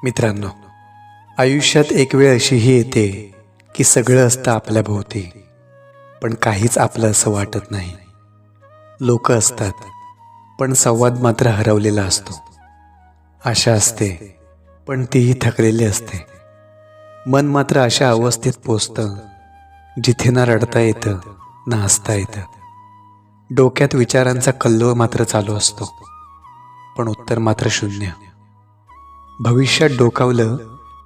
मित्रांनो, आयुष्यात एक वेळ अशीही येते की सगळं असतं आपल्या भोवती, पण काहीच आपलं असं वाटत नाही. लोक असतात, पण संवाद मात्र हरवलेला असतो. आशा असते, पण तीही थकलेली असते. मन मात्र अशा अवस्थेत पोचतं जिथे ना रडता येतं ना हसता येतं. डोक्यात विचारांचा कल्लोळ मात्र चालू असतो, पण उत्तर मात्र शून्य. भविष्यात डोकावलं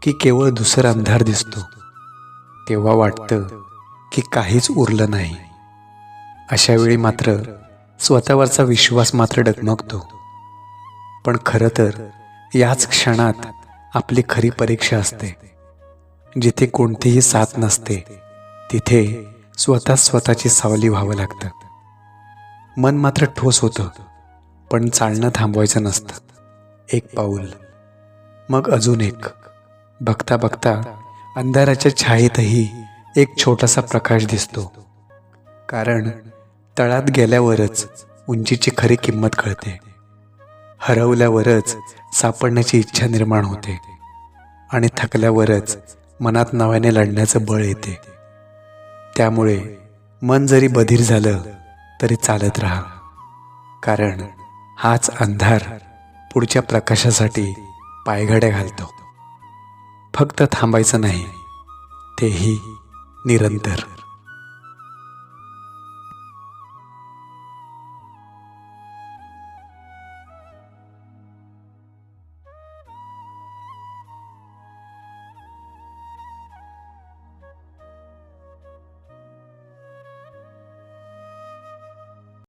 की केवळ धुसर अंधार दिसतो. तेव्हा वाटतं की काहीच उरलं नाही. अशा वेळी मात्र स्वतःवरचा विश्वास मात्र डगमगतो. पण खरं तर याच क्षणात आपली खरी परीक्षा असते. जिथे कोणतीही साथ नसते, तिथे स्वतःची सावली व्हावं लागतं. मन मात्र ठोस होतं, पण चालणं थांबवायचं नसतं. एक पाऊल, मग अजून एक. बघता बघता अंधाराच्या छायेतही एक छोटासा प्रकाश दिसतो. कारण तळात गेल्यावरच उंचीची खरी किंमत कळते. हरवल्यावरच सापडण्याची इच्छा निर्माण होते. आणि थकल्यावरच मनात नव्याने लढण्याचं बळ येते. त्यामुळे मन जरी बधीर झालं तरी चालत राहा. कारण हाच अंधार पुढच्या प्रकाशासाठी पायघड्या घालतो. फक्त थांबायचं नाही, तेही निरंतर.